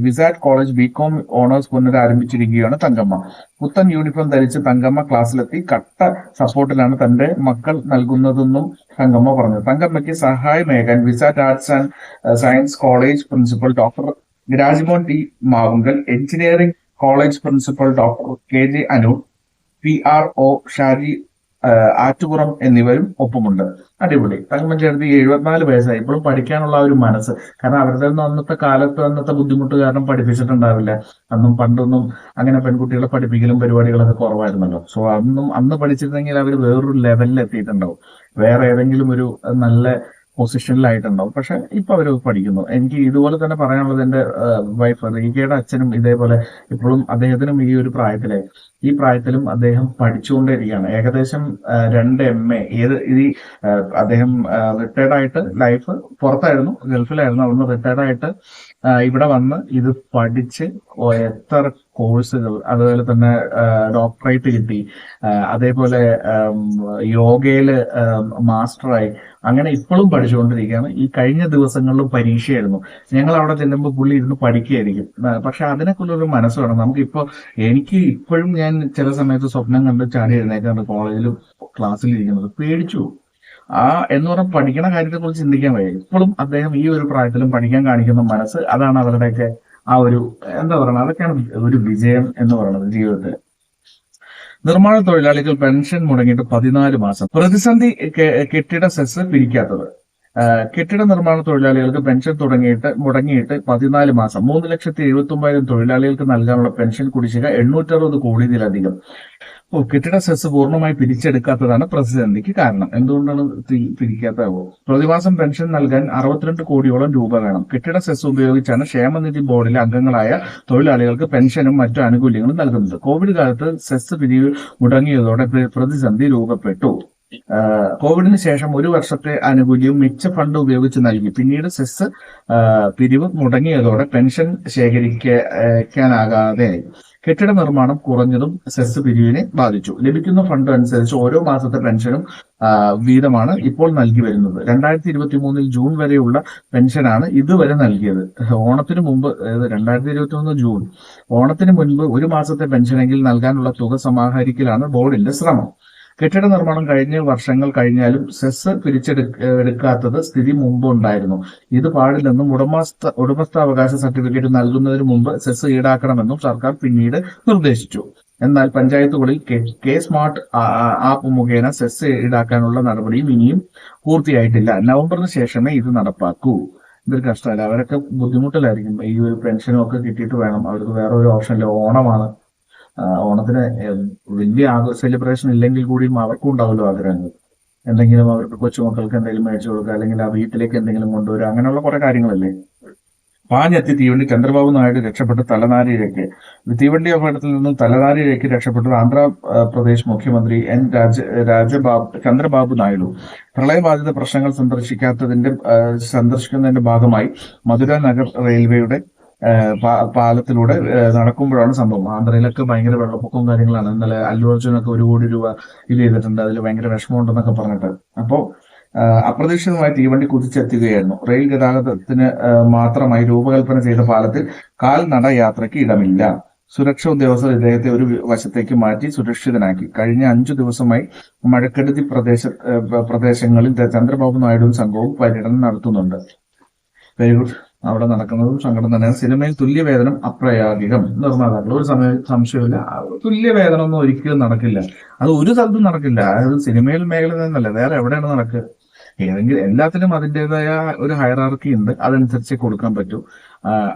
വിസാറ്റ് കോളേജ് ബികോം ഓണേഴ്സ് പുനരാരംഭിച്ചിരിക്കുകയാണ് തങ്കമ്മ. പുത്തൻ യൂണിഫോം ധരിച്ച് തങ്കമ്മ ക്ലാസ്സിലെത്തി. കട്ട സപ്പോർട്ടിലാണ് തന്റെ മക്കൾ നൽകുന്നതെന്നും തങ്കമ്മ പറഞ്ഞു. തങ്കമ്മയ്ക്ക് സഹായമേകാൻ VISAT arts and science college principal doctor Rajmohan T Mavunkal, engineering college principal doctor KJ Anoop, PRO Shaji Attupuram എന്നിവരും ഒപ്പമുണ്ട്. അടിപൊളി. തങ്കമ്മ ചേർത്തി 74 വയസ്സായി. ഇപ്പോഴും പഠിക്കാനുള്ള ഒരു മനസ്സ്. കാരണം അവരുടെ ഒന്നും അന്നത്തെ ബുദ്ധിമുട്ട് കാരണം പഠിപ്പിച്ചിട്ടുണ്ടാവില്ല. പണ്ടൊന്നും അങ്ങനെ പെൺകുട്ടികളെ പഠിപ്പിക്കലും പരിപാടികളൊക്കെ കുറവായിരുന്നല്ലോ. സോ അന്ന് പഠിച്ചിരുന്നെങ്കിൽ അവർ വേറൊരു ലെവലിൽ എത്തിയിട്ടുണ്ടാവും. വേറെ ഏതെങ്കിലും ഒരു നല്ല പൊസിഷനിലായിട്ടുണ്ടാവും. പക്ഷെ ഇപ്പൊ അവര് പഠിക്കുന്നു. എനിക്ക് ഇതുപോലെ തന്നെ പറയാനുള്ളത്, എന്റെ വൈഫ് റീക്കയുടെ അച്ഛനും ഇതേപോലെ ഇപ്പോഴും അദ്ദേഹത്തിനും ഈ പ്രായത്തിലും അദ്ദേഹം പഠിച്ചുകൊണ്ടേയിരിക്കുകയാണ്. ഏകദേശം 2 MA അദ്ദേഹം റിട്ടയർഡ് ആയിട്ട്, ലൈഫ് പുറത്തായിരുന്നു, ഗൾഫിലായിരുന്നു. അവിടുന്ന് റിട്ടയർഡ് ആയിട്ട് ഇവിടെ വന്ന് ഇത് പഠിച്ച് എത്ര കോഴ്സുകൾ, അതുപോലെ തന്നെ ഡോക്ടറേറ്റ് കിട്ടി, അതേപോലെ യോഗയില് മാസ്റ്ററായി, അങ്ങനെ ഇപ്പോഴും പഠിച്ചുകൊണ്ടിരിക്കുകയാണ്. ഈ കഴിഞ്ഞ ദിവസങ്ങളിലും പരീക്ഷയായിരുന്നു. ഞങ്ങൾ അവിടെ ചെല്ലുമ്പോൾ പുള്ളി ഇരുന്ന് പഠിക്കുകയായിരിക്കും. പക്ഷെ അതിനെക്കുറിച്ചൊരു മനസ്സ് വേണം. എനിക്ക് ഇപ്പോഴും ഞാൻ ചില സമയത്ത് സ്വപ്നം കണ്ട് ചാടി എഴുന്നേക്കാറുണ്ട് കോളേജിലും ക്ലാസ്സിലിരിക്കുന്നത്. പേടിച്ചു. എന്ന് പറഞ്ഞാൽ പഠിക്കണ കാര്യത്തെ കുറിച്ച് ചിന്തിക്കാൻ വയ്യ. ഇപ്പോഴും അദ്ദേഹം ഈ ഒരു പ്രായത്തിലും പഠിക്കാൻ കാണിക്കുന്ന മനസ്സ്, അതാണ് അവരുടെയൊക്കെ ആ ഒരു, എന്താ പറയുക, അതൊക്കെയാണ് ഒരു വിജയം എന്ന് പറയുന്നത് ജീവിതത്തിൽ. നിർമ്മാണ തൊഴിലാളികൾ പെൻഷൻ മുടങ്ങിയിട്ട് 14 മാസം. പ്രതിസന്ധി കെട്ടിട സെസ് പിരിക്കാത്തത്. കെട്ടിട നിർമ്മാണ തൊഴിലാളികൾക്ക് പെൻഷൻ മുടങ്ങിയിട്ട് 14 മാസം. 3,79,000 തൊഴിലാളികൾക്ക് നൽകാനുള്ള പെൻഷൻ കുടിശ്ശിക 860 കോടിയിലധികം. കെട്ടിട സെസ് പൂർണ്ണമായി പിരിച്ചെടുക്കാത്തതാണ് പ്രതിസന്ധിക്ക് കാരണം. എന്തുകൊണ്ടാണ് പിരിക്കാത്തത്? പ്രതിമാസം പെൻഷൻ നൽകാൻ 62 കോടിയോളം രൂപ വേണം. കെട്ടിട സെസ് ഉപയോഗിച്ചാണ് ക്ഷേമനിധി ബോർഡിലെ അംഗങ്ങളായ തൊഴിലാളികൾക്ക് പെൻഷനും മറ്റു ആനുകൂല്യങ്ങളും നൽകുന്നത്. കോവിഡ് കാലത്ത് സെസ് പിരിവ് മുടങ്ങിയതോടെ പ്രതിസന്ധി രൂപപ്പെട്ടു. കോവിഡിന് ശേഷം 1 വർഷത്തെ ആനുകൂല്യവും മിച്ച ഫണ്ട് ഉപയോഗിച്ച് നൽകി. പിന്നീട് സെസ് പിരിവ് മുടങ്ങിയതോടെ പെൻഷൻ ശേഖരിക്കാനാകാതെ കെട്ടിട നിർമ്മാണം കുറഞ്ഞതും സെസ് പിരിവിനെ ബാധിച്ചു. ലഭിക്കുന്ന ഫണ്ട് അനുസരിച്ച് ഓരോ മാസത്തെ പെൻഷനും വീതമാണ് ഇപ്പോൾ നൽകി വരുന്നത്. 2023 ജൂൺ വരെയുള്ള പെൻഷനാണ് ഇതുവരെ നൽകിയത്. ഓണത്തിന് മുമ്പ് 2023 ജൂൺ ഓണത്തിന് മുൻപ് 1 മാസത്തെ പെൻഷനെങ്കിൽ നൽകാനുള്ള തുക സമാഹരിക്കലാണ് ബോർഡിന്റെ ശ്രമം. കെട്ടിട നിർമ്മാണം കഴിഞ്ഞ വർഷങ്ങൾ കഴിഞ്ഞാലും സെസ് പിരിച്ചെടുക്കാത്തത് സ്ഥിതി മുമ്പുണ്ടായിരുന്നു. ഇത് പാടില്ലെന്നും ഉടമസ്ഥാവകാശ സർട്ടിഫിക്കറ്റ് നൽകുന്നതിന് മുമ്പ് സെസ് ഈടാക്കണമെന്നും സർക്കാർ പിന്നീട് നിർദ്ദേശിച്ചു. എന്നാൽ പഞ്ചായത്തുകളിൽ കെ സ്മാർട്ട് ആപ്പ് മുഖേന സെസ് ഈടാക്കാനുള്ള നടപടിയും ഇനിയും പൂർത്തിയായിട്ടില്ല. നവംബറിന് ശേഷമേ ഇത് നടപ്പാക്കൂ. ഇതൊരു കഷ്ടമല്ല. അവരൊക്കെ ബുദ്ധിമുട്ടിലായിരിക്കും. ഈ ഒരു പെൻഷനും ഒക്കെ കിട്ടിയിട്ട് വേണം. അവർക്ക് വേറെ ഒരു ഓപ്ഷനില്ല. ഓണമാണ്. ഓണത്തിന് വലിയ സെലിബ്രേഷൻ ഇല്ലെങ്കിൽ കൂടിയും അവർക്കും ഉണ്ടാവുമല്ലോ ആഗ്രഹങ്ങൾ. എന്തെങ്കിലും അവർക്ക് കൊച്ചുമക്കൾക്ക് എന്തെങ്കിലും മേടിച്ചു കൊടുക്കുക, അല്ലെങ്കിൽ ആ വീട്ടിലേക്ക് എന്തെങ്കിലും കൊണ്ടുവരിക, അങ്ങനെയുള്ള കുറെ കാര്യങ്ങളല്ലേ. പാഞ്ഞെത്തി തീവണ്ടി ചന്ദ്രബാബു നായിഡു രക്ഷപ്പെട്ട് തലനാരിഴയ്ക്ക്. തീവണ്ടി അപകടത്തിൽ നിന്നും തലനാരിഴയ്ക്ക് രക്ഷപ്പെട്ടത് ആന്ധ്രാപ്രദേശ് മുഖ്യമന്ത്രി ചന്ദ്രബാബു നായിഡു. പ്രളയബാധിത പ്രശ്നങ്ങൾ സന്ദർശിക്കുന്നതിന്റെ ഭാഗമായി മധുര നഗർ റെയിൽവേയുടെ പാലത്തിലൂടെ നടക്കുമ്പോഴാണ് സംഭവം. ആന്ധ്രയിലൊക്കെ ഭയങ്കര വെള്ളപ്പൊക്കവും കാര്യങ്ങളാണ്. ഇന്നലെ അല്ലു അർജുനൊക്കെ 1 കോടി രൂപ ഇത് ചെയ്തിട്ടുണ്ട്. അതിൽ ഭയങ്കര വിഷമമുണ്ടെന്നൊക്കെ പറഞ്ഞിട്ട്. അപ്പോൾ അപ്രതീക്ഷിതമായി തീവണ്ടി കുതിച്ചെത്തുകയായിരുന്നു. റെയിൽ ഗതാഗതത്തിന് മാത്രമായി രൂപകൽപ്പന ചെയ്ത പാലത്തിൽ കാൽനട യാത്രയ്ക്ക് ഇടമില്ല. സുരക്ഷാ ഉദ്യോഗസ്ഥർ ഇദ്ദേഹത്തെ ഒരു വശത്തേക്ക് മാറ്റി സുരക്ഷിതനാക്കി. കഴിഞ്ഞ 5 ദിവസമായി മഴക്കെടുതി പ്രദേശങ്ങളിൽ ചന്ദ്രബാബു നായിഡുവും സംഘവും പര്യടനം നടത്തുന്നുണ്ട്. Very good. അവിടെ നടക്കുന്നതും സങ്കടം തന്നെയാണ്. സിനിമയിൽ തുല്യവേതനം അപ്രായോഗികം. നിർമ്മാതാക്കൾ ഒരു സംശയമില്ല. തുല്യവേതനമൊന്നും ഒരിക്കലും നടക്കില്ല. അത് ഒരു സ്ഥലത്തും നടക്കില്ല. അത് സിനിമയിൽ മേഖല നിന്നല്ല, വേറെ എവിടെയാണ് നടക്കുക? ഏതെങ്കിലും എല്ലാത്തിനും അതിൻ്റെതായ ഒരു ഹയറാർക്കി ഉണ്ട്. അതനുസരിച്ച് കൊടുക്കാൻ പറ്റൂ.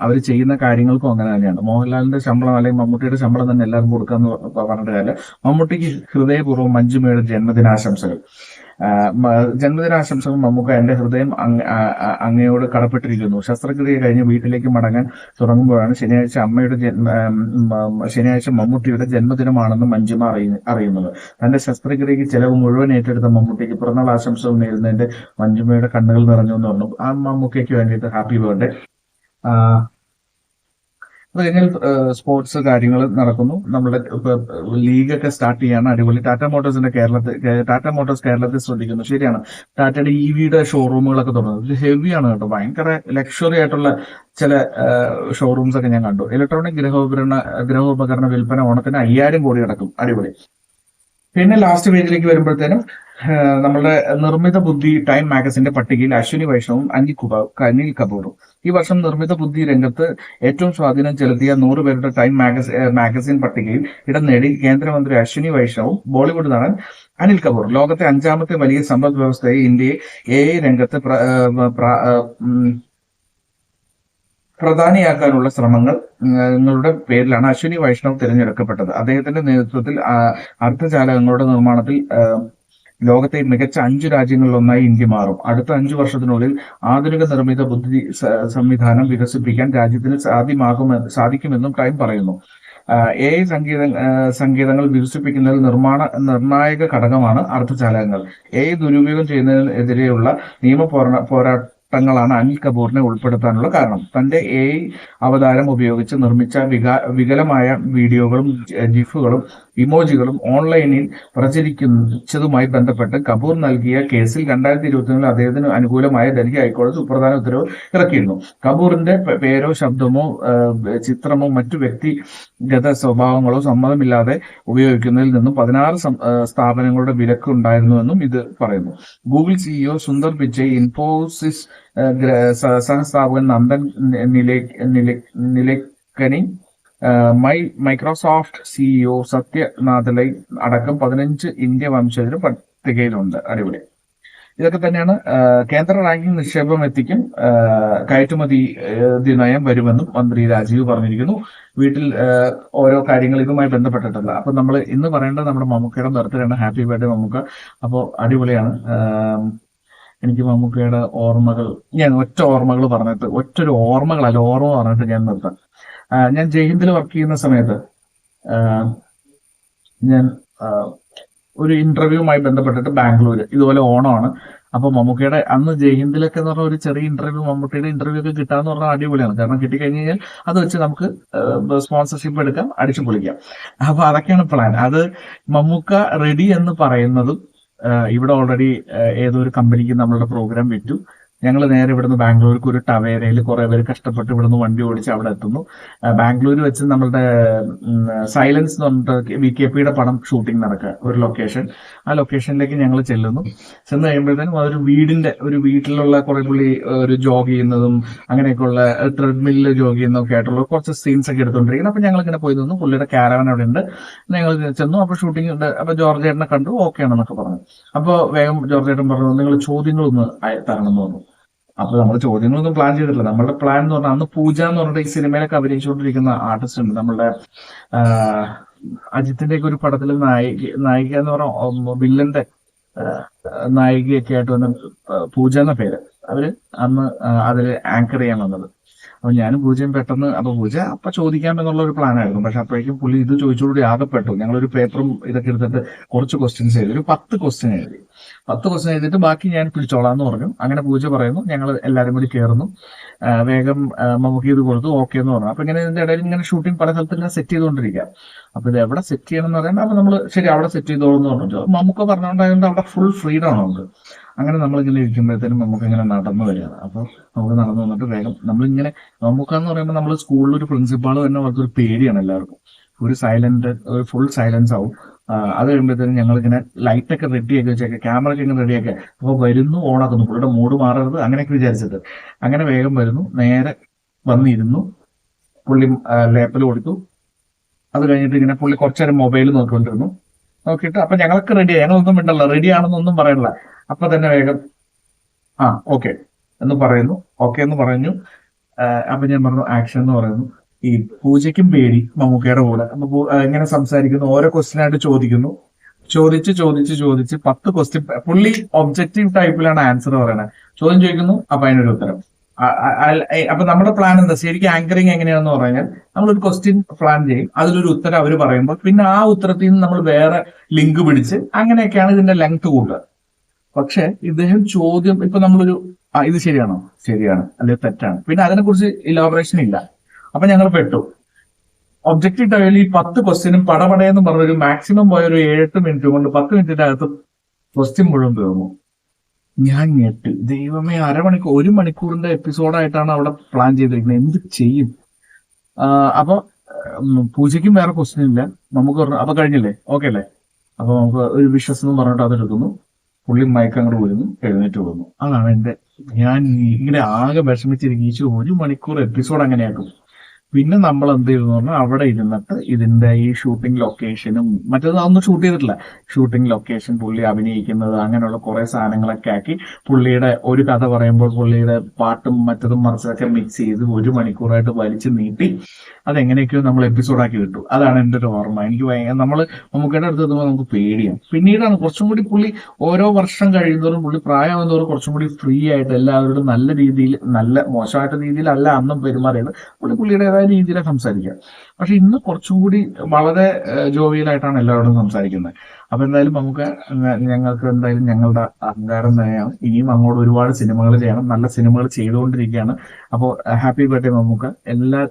അവർ ചെയ്യുന്ന കാര്യങ്ങൾക്കും അങ്ങനെ തന്നെയാണ്. മോഹൻലാലിന്റെ ശമ്പളം അല്ലെങ്കിൽ മമ്മൂട്ടിയുടെ ശമ്പളം തന്നെ എല്ലാവർക്കും കൊടുക്കാന്ന് പറഞ്ഞിട്ട് കാര്യം. മമ്മൂട്ടിക്ക് ഹൃദയപൂർവ്വം മഞ്ജുമയുടെ ജന്മദിനാശംസകൾ. മമ്മൂക്ക, എന്റെ ഹൃദയം അങ്ങയോട് കടപ്പെട്ടിരിക്കുന്നു. ശസ്ത്രക്രിയ കഴിഞ്ഞ് വീട്ടിലേക്ക് മടങ്ങാൻ തുടങ്ങുമ്പോഴാണ് ശനിയാഴ്ച മമ്മൂട്ടിയുടെ ജന്മദിനമാണെന്ന് മഞ്ജുമ അറിയുന്നത്. തന്റെ ശസ്ത്രക്രിയക്ക് ചെലവ് മുഴുവൻ ഏറ്റെടുത്ത മമ്മൂട്ടിക്ക് പിറന്നാൾ ആശംസകൾ നേരുന്നതിന്റെ മഞ്ജുമയുടെ കണ്ണുകൾ നിറഞ്ഞു എന്ന് പറഞ്ഞു. ആ മമ്മൂക്കയ്ക്ക് വേണ്ടിയിട്ട് ഹാപ്പി ബർത്ത്ഡേ. അത് കഴിഞ്ഞാൽ സ്പോർട്സ് കാര്യങ്ങൾ നടക്കുന്നു. നമ്മുടെ ലീഗൊക്കെ സ്റ്റാർട്ട് ചെയ്യാണ്. അടിപൊളി. ടാറ്റ മോട്ടോഴ്സ് കേരളത്തിൽ ശ്രദ്ധിക്കുന്നു. ശരിയാണ്. ടാറ്റയുടെ EVയുടെ ഷോറൂമുകളൊക്കെ തുടങ്ങുന്നത് ഹെവിയാണ് കേട്ടോ. ഭയങ്കര ലക്ഷറി ആയിട്ടുള്ള ചില ഷോറൂംസ് ഒക്കെ ഞാൻ കണ്ടു. ഇലക്ട്രോണിക് ഗൃഹോപകരണ വിൽപ്പന ഓണത്തിന് 5000 കോടി കിടക്കും. അടിപൊളി. പിന്നെ ലാസ്റ്റ് പേജിലേക്ക് വരുമ്പോഴത്തേനും നമ്മുടെ നിർമ്മിത ബുദ്ധി ടൈം മാഗസിന്റെ പട്ടികയിൽ അശ്വിനി വൈഷ്ണവും അനിൽ കപൂറും. ഈ വർഷം നിർമ്മിത ബുദ്ധി രംഗത്ത് ഏറ്റവും സ്വാധീനം ചെലുത്തിയ 100 പേരുടെ ടൈം മാഗസിൻ പട്ടികയിൽ ഇടം നേടി കേന്ദ്രമന്ത്രി അശ്വിനി വൈഷ്ണവും ബോളിവുഡ് നടൻ അനിൽ കപൂർ. ലോകത്തെ 5ാമത്തെ വലിയ സമ്പദ് വ്യവസ്ഥയെ ഇന്ത്യയെ AI രംഗത്ത് പ്രധാനിയാക്കാനുള്ള ശ്രമങ്ങളുടെ പേരിലാണ് അശ്വിനി വൈഷ്ണവ് തിരഞ്ഞെടുക്കപ്പെട്ടത്. അദ്ദേഹത്തിന്റെ നേതൃത്വത്തിൽ അർദ്ധചാലകങ്ങളുടെ നിർമ്മാണത്തിൽ ലോകത്തെ മികച്ച 5 രാജ്യങ്ങളിലൊന്നായി ഇന്ത്യ മാറും. അടുത്ത 5 വർഷത്തിനുള്ളിൽ ആധുനിക നിർമ്മിത ബുദ്ധി സംവിധാനം വികസിപ്പിക്കാൻ രാജ്യത്തിന് സാധിക്കുമെന്നും ടൈം പറയുന്നു. AI സങ്കേതങ്ങൾ വികസിപ്പിക്കുന്നതിൽ നിർണായക ഘടകമാണ് അർദ്ധചാലകങ്ങൾ. AI ദുരുപയോഗം ചെയ്യുന്നതിനെതിരെയുള്ള നിയമ പോരാട്ടങ്ങളാണ് അനിൽ കപൂറിനെ ഉൾപ്പെടുത്താനുള്ള കാരണം. തന്റെ AI അവതാരം ഉപയോഗിച്ച് നിർമ്മിച്ച വികലമായ വീഡിയോകളും ജിഫുകളും ഇമോജികളും ഓൺലൈനിൽ പ്രചരിക്കുന്നതുമായി ബന്ധപ്പെട്ട് കപൂർ നൽകിയ കേസിൽ 2024 അദ്ദേഹത്തിന് അനുകൂലമായ ഡൽഹി ഹൈക്കോടതി സുപ്രധാന ഉത്തരവ് ഇറക്കിയിരുന്നു. കപൂറിന്റെ പേരോ ശബ്ദമോ ചിത്രമോ മറ്റു വ്യക്തിഗത സ്വഭാവങ്ങളോ സമ്മതമില്ലാതെ ഉപയോഗിക്കുന്നതിൽ നിന്നും 16 സ്ഥാപനങ്ങളുടെ വിലക്ക് ഉണ്ടായിരുന്നുവെന്നും ഇത് പറയുന്നു. ഗൂഗിൾ CEO സുന്ദർ പിച്ചൈ, ഇൻഫോസിസ് സഹസ്ഥാപകൻ നന്ദൻ നിലേക്കനി, മൈക്രോസോഫ്റ്റ് സിഇഒ സത്യ നാദലൈ അടക്കം 15 ഇന്ത്യ വംശജരും പട്ടികയിലുണ്ട്. അടിപൊളി. ഇതൊക്കെ തന്നെയാണ്. കേന്ദ്ര റാങ്കിംഗ് നിക്ഷേപം എത്തിക്കും. കയറ്റുമതി നയം വരുമെന്നും മന്ത്രി രാജീവ് പറഞ്ഞിരിക്കുന്നു. വീട്ടിൽ ഓരോ കാര്യങ്ങൾ ഇതുമായി ബന്ധപ്പെട്ടിട്ടുള്ള. അപ്പൊ നമ്മൾ ഇന്ന് പറയേണ്ടത് നമ്മുടെ മമ്മൂക്കയുടെ ബർത്ത്ഡേ ആണ്. Happy birthday Mammukka. അപ്പോൾ അടിപൊളിയാണ്. എനിക്ക് മമ്മൂക്കയുടെ ഓർമ്മകൾ, ഞാൻ ഓർമ്മകൾ പറഞ്ഞിട്ട് ഒറ്റൊരു ഓർമ്മകളല്ല, ഓർമ്മ പറഞ്ഞിട്ട് ഞാൻ നിർത്താം. ഞാൻ ജയ്ഹിന്ദിൽ വർക്ക് ചെയ്യുന്ന സമയത്ത് ഞാൻ ഒരു ഇന്റർവ്യൂവുമായി ബന്ധപ്പെട്ടിട്ട് ബാംഗ്ലൂർ, ഇതുപോലെ ഓണമാണ്. അപ്പൊ മമ്മൂക്കയുടെ അന്ന് ജയ്ഹിന്ദിലൊക്കെ എന്ന് പറഞ്ഞാൽ ഒരു ചെറിയ ഇന്റർവ്യൂ, മമ്മൂട്ടിയുടെ ഇന്റർവ്യൂ ഒക്കെ കിട്ടാന്ന് പറഞ്ഞാൽ അടിപൊളിയാണ്. കാരണം കിട്ടിക്കഴിഞ്ഞ് കഴിഞ്ഞാൽ അത് വെച്ച് നമുക്ക് സ്പോൺസർഷിപ്പ് എടുക്കാം, അടിച്ചു പൊളിക്കാം. അപ്പൊ അതൊക്കെയാണ് പ്ലാൻ. അത് മമ്മൂക്ക റെഡി എന്ന് പറയുന്നതും ഇവിടെ ഓൾറെഡി ഏതോ ഒരു കമ്പനിക്ക് നമ്മളുടെ പ്രോഗ്രാം വിറ്റു. ഞങ്ങൾ നേരെ ഇവിടുന്ന് ബാംഗ്ലൂർക്ക് ഒരു ടവേരയിൽ കുറെ പേര് കഷ്ടപ്പെട്ട് ഇവിടുന്ന് വണ്ടി ഓടിച്ച് അവിടെ എത്തുന്നു. ബാംഗ്ലൂർ വെച്ച് നമ്മളുടെ സൈലൻസ് എന്ന് പറഞ്ഞിട്ട് VKPയുടെ പടം ഷൂട്ടിംഗ് നടക്കുക ഒരു ലൊക്കേഷൻ. ആ ലൊക്കേഷനിലേക്ക് ഞങ്ങൾ ചെല്ലുന്നു. ചെന്ന് കഴിയുമ്പോഴത്തേനും അതൊരു വീട്ടിലുള്ള കുറെ പുള്ളി ഒരു ജോഗ് ചെയ്യുന്നതും അങ്ങനെയൊക്കെയുള്ള ട്രെഡ്മില്ലിൽ ജോഗ് ചെയ്യുന്നതൊക്കെ ആയിട്ടുള്ള കുറച്ച് സീൻസ് ഒക്കെ എടുത്തുകൊണ്ടിരിക്കുന്നത്. അപ്പൊ ഞങ്ങൾ ഇങ്ങനെ പോയി നിന്നു. പുള്ളിയുടെ ക്യാരവൻ അവിടെ ഉണ്ട്. ഞങ്ങൾ ചെന്നു. അപ്പൊ ഷൂട്ടിംഗ് ഉണ്ട്. അപ്പൊ ജോർജ് ഏട്ടനെ കണ്ടു. ഓക്കെ ആണെന്നൊക്കെ പറഞ്ഞു. അപ്പൊ വേഗം ജോർജ് ഏട്ടൻ പറഞ്ഞു, നിങ്ങൾ ചോദ്യങ്ങളൊന്ന് തരണം എന്ന് പറഞ്ഞു. അപ്പൊ നമ്മൾ ചോദ്യങ്ങളൊന്നും പ്ലാൻ ചെയ്തിട്ടില്ല. നമ്മുടെ പ്ലാൻ എന്ന് പറഞ്ഞാൽ അന്ന് പൂജ എന്ന് പറഞ്ഞിട്ട് ഈ സിനിമയിലൊക്കെ അഭിനയിച്ചുകൊണ്ടിരിക്കുന്ന ആർട്ടിസ്റ്റ് ഉണ്ട്. നമ്മളുടെ അജിത്തിന്റെ ഒക്കെ ഒരു പടത്തിൽ നായിക എന്ന് പറഞ്ഞ വില്ലന്റെ നായികയൊക്കെ ആയിട്ട് വന്ന പൂജ എന്ന പേര്. അവര് അന്ന് അതിൽ ആങ്കർ ചെയ്യാൻ വന്നത്. അപ്പൊ ഞാനും പൂജയും പെട്ടെന്ന് അപ്പൊ ചോദിക്കാമെന്നുള്ള ഒരു പ്ലാൻ ആയിരുന്നു. പക്ഷെ അപ്പോഴേക്കും പുള്ളി ഇത് ചോദിച്ചോടുകൂടി ആകെപ്പെട്ടു. ഞങ്ങളൊരു പേപ്പറും ഇതൊക്കെ എടുത്തിട്ട് കുറച്ച് ക്വസ്റ്റ്യൻസ് എഴുതി, ഒരു 10 ക്വസ്റ്റ്യൻ എഴുതി. 10 ക്വസ്റ്റ്യൻ എഴുതിയിട്ട് ബാക്കി ഞാൻ പിടിച്ചോളാന്ന് പറഞ്ഞു. അങ്ങനെ പൂജ പറയുന്നു. ഞങ്ങൾ എല്ലാവരും കൂടി കയറുന്നു. വേഗം മമ്മൂക്കി ഇത് കൊടുത്തു. ഓക്കെ എന്ന് പറഞ്ഞു. അപ്പൊ ഇങ്ങനെ ഇതിന്റെ ഇടയിൽ ഇങ്ങനെ ഷൂട്ടിംഗ് പല സ്ഥലത്ത് ഇങ്ങനെ സെറ്റ് ചെയ്തുകൊണ്ടിരിക്കുക. അപ്പൊ ഇത് എവിടെ സെറ്റ് ചെയ്യണം എന്ന് പറയുന്നത്, അപ്പൊ നമ്മൾ ശരി അവിടെ സെറ്റ് ചെയ്തോളൂ എന്ന് പറഞ്ഞു. മമ്മൂക്ക പറഞ്ഞുകൊണ്ടായതുകൊണ്ട് അവിടെ ഫുൾ ഫ്രീഡം ആണ് നമുക്ക്. അങ്ങനെ നമ്മളിങ്ങനെ ഇരിക്കുമ്പോഴത്തേനും നമുക്ക് ഇങ്ങനെ നടന്നു വരികയാണ്. അപ്പൊ നമുക്ക് നടന്നു വന്നിട്ട് വേഗം നമ്മളിങ്ങനെ മമ്മൂക്ക എന്ന് പറയുമ്പോൾ നമ്മൾ സ്കൂളിൽ ഒരു പ്രിൻസിപ്പാൾ തന്നെ പോലത്തെ ഒരു പേടിയാണ് എല്ലാവർക്കും. ഒരു ഫുൾ സൈലൻസ് ആവും. അത് കഴിയുമ്പോഴത്തേനും ഞങ്ങളിങ്ങനെ ലൈറ്റൊക്കെ റെഡിയാക്കി വെച്ചേക്കെ, ക്യാമറ ഒക്കെ ഇങ്ങനെ റെഡിയാക്കി. അപ്പോൾ വരുന്നു, ഓണാക്കുന്നു. പുള്ളിയുടെ മൂഡ് മാറരുത് അങ്ങനെയൊക്കെ വിചാരിച്ചിട്ട് അങ്ങനെ വേഗം വരുന്നു. നേരെ വന്നിരുന്നു. പുള്ളി ലേപ്പിൽ കൊടുത്തു. അത് കഴിഞ്ഞിട്ട് ഇങ്ങനെ പുള്ളി കുറച്ചേരം മൊബൈൽ നോക്കിക്കൊണ്ടിരുന്നു. നോക്കിയിട്ട് അപ്പൊ ഞങ്ങൾക്ക് റെഡിയായി. ഞങ്ങളൊന്നും മിണ്ടല്ല, റെഡി ആണെന്നൊന്നും പറയണില്ല. അപ്പൊ തന്നെ വേഗം ഓക്കെ എന്ന് പറയുന്നു. ഓക്കെ എന്ന് പറഞ്ഞു. അപ്പൊ ഞാൻ പറഞ്ഞു ആക്ഷൻ എന്ന് പറയുന്നു. ഈ പൂജയ്ക്കും പേടി മമ്മൂക്കയുടെ കൂടെ. അപ്പൊ ഇങ്ങനെ സംസാരിക്കുന്നു. ഓരോ ക്വസ്റ്റ്യൻ ആയിട്ട് ചോദിച്ച് 10 ക്വസ്റ്റ്യൻ. പുള്ളി ഒബ്ജക്റ്റീവ് ടൈപ്പിലാണ് ആൻസർ പറയണത്. ചോദ്യം ചോദിക്കുന്നു, അപ്പൊ അതിനൊരു ഉത്തരം. അപ്പൊ നമ്മുടെ പ്ലാൻ എന്താ, ശരിക്കും ആങ്കറിങ് എങ്ങനെയാണെന്ന് പറഞ്ഞാൽ നമ്മളൊരു ക്വസ്റ്റ്യൻ പ്ലാൻ ചെയ്യും, അതിലൊരു ഉത്തരം അവർ പറയുമ്പോൾ പിന്നെ ആ ഉത്തരത്തിൽ നിന്ന് നമ്മൾ വേറെ ലിങ്ക് പിടിച്ച് അങ്ങനെയൊക്കെയാണ് ഇതിന്റെ ലെങ്ത് കൂടുക. പക്ഷെ ഇദ്ദേഹം ചോദ്യം ഇപ്പൊ നമ്മളൊരു ഇത് ശരിയാണോ, ശരിയാണ്, അല്ലെങ്കിൽ തെറ്റാണ്, പിന്നെ അതിനെക്കുറിച്ച് ഇലാബറേഷൻ ഇല്ല. അപ്പൊ ഞങ്ങൾ പെട്ടു. ഒബ്ജക്റ്റീവ് ടൈമിൽ ഈ 10 ക്വസ്റ്റ്യനും പടപടയെന്ന് പറഞ്ഞൊരു മാക്സിമം പോയ ഒരു 7-8 മിനിറ്റ് കൊണ്ട് 10 മിനിറ്റിന്റെ അകത്ത് ക്വസ്റ്റ്യൻ മുഴുവൻ തീർന്നു. ഞാൻ ഞെട്ടി. ദൈവമേ, 1 മണിക്കൂറിന്റെ എപ്പിസോഡായിട്ടാണ് അവിടെ പ്ലാൻ ചെയ്തിരിക്കുന്നത്. എന്ത് ചെയ്യും? അപ്പൊ പൂജയ്ക്കും വേറെ ക്വസ്റ്റ്യൻ ഇല്ല. നമുക്ക് പറഞ്ഞു അപ്പൊ കഴിഞ്ഞില്ലേ, ഓക്കെ അല്ലേ, അപ്പൊ നമുക്ക് ഒരു വിശ്വസം എന്ന് പറഞ്ഞിട്ട് അതെടുക്കുന്നു. പുള്ളി മയക്കം അങ്ങോട്ട് വരുന്നു, എഴുന്നേറ്റ് പോകുന്നു. അതാണ് ഞാൻ ഇങ്ങനെ ആകെ വിഷമിച്ചിരിക്കും. 1 മണിക്കൂർ എപ്പിസോഡ് അങ്ങനെയാക്കും. പിന്നെ നമ്മൾ എന്ത് ചെയ്തു പറഞ്ഞാൽ അവിടെ ഇരുന്നിട്ട് ഇതിന്റെ ഈ ഷൂട്ടിംഗ് ലൊക്കേഷനും മറ്റേത് അതൊന്നും ഷൂട്ട് ചെയ്തിട്ടില്ല. ഷൂട്ടിംഗ് ലൊക്കേഷൻ, പുള്ളി അഭിനയിക്കുന്നത്, അങ്ങനെയുള്ള കുറെ സാധനങ്ങളൊക്കെ ആക്കി പുള്ളിയുടെ ഒരു കഥ പറയുമ്പോൾ പുള്ളിയുടെ പാട്ടും മറ്റതും മറിച്ചതൊക്കെ മിക്സ് ചെയ്ത് 1 മണിക്കൂറായിട്ട് വലിച്ചു നീട്ടി അതെങ്ങനെയൊക്കെയോ നമ്മൾ എപ്പിസോഡാക്കി വിട്ടു. അതാണ് എൻ്റെ ഒരു ഓർമ്മ. എനിക്ക് നമ്മൾ മമ്മൂക്കയുടെ അടുത്ത് എത്തുമ്പോൾ നമുക്ക് പേടിയാണ്. പിന്നീടാണ് കുറച്ചും കൂടി പുള്ളി ഓരോ വർഷം കഴിയുന്നതോറും പുള്ളി പ്രായമാകുന്നതോറും കുറച്ചും കൂടി ഫ്രീ ആയിട്ട് എല്ലാവരോടും നല്ല രീതിയിൽ, നല്ല മോശമായിട്ട് രീതിയിലല്ല അന്നും പെരുമാറിയത്. പുള്ളിയുടേതായ രീതിയിലാണ് സംസാരിക്കുക. പക്ഷെ ഇന്ന് കുറച്ചും കൂടി വളരെ ജോവിയലായിട്ടാണ് എല്ലാവരോടും സംസാരിക്കുന്നത്. അപ്പൊ എന്തായാലും ഞങ്ങൾക്ക് എന്തായാലും ഞങ്ങളുടെ അഹങ്കാരം തന്നെയാണ്. ഇനിയും അങ്ങോട്ട് ഒരുപാട് സിനിമകൾ ചെയ്യണം, നല്ല സിനിമകൾ ചെയ്തുകൊണ്ടിരിക്കുകയാണ്. അപ്പോൾ ഹാപ്പി ബർത്ത്ഡേ മമ്മൂക്ക. എല്ലാ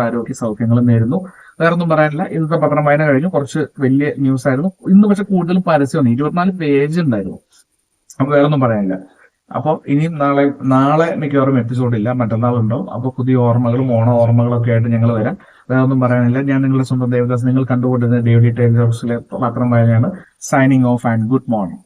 ആരോഗ്യ സൗഖ്യങ്ങളും നേരുന്നു. വേറൊന്നും പറയാനില്ല. ഇന്നത്തെ പത്രം വായന കഴിഞ്ഞു. കുറച്ച് വലിയ ന്യൂസ് ആയിരുന്നു ഇന്ന്, പക്ഷെ കൂടുതലും പരസ്യമാണ്. 24 പേജ് ഉണ്ടായിരുന്നു. അപ്പൊ വേറൊന്നും പറയാനില്ല. അപ്പോൾ ഇനിയും നാളെ മിക്കവാറും എപ്പിസോഡില്ല, മറ്റന്നാളുണ്ടാവും. അപ്പോൾ പുതിയ ഓർമ്മകളും ഓർമ്മകളൊക്കെ ആയിട്ട് ഞങ്ങൾ വരാം. വേറെ ഒന്നും പറയാനില്ല. ഞാൻ നിങ്ങളുടെ സ്വന്തം ദേവദാസ്. നിങ്ങൾ കണ്ടുകൊണ്ടിരുന്ന ഡെയിലി ടൈംസിലെ പത്രം വായനയാണ്. Signing off and good morning.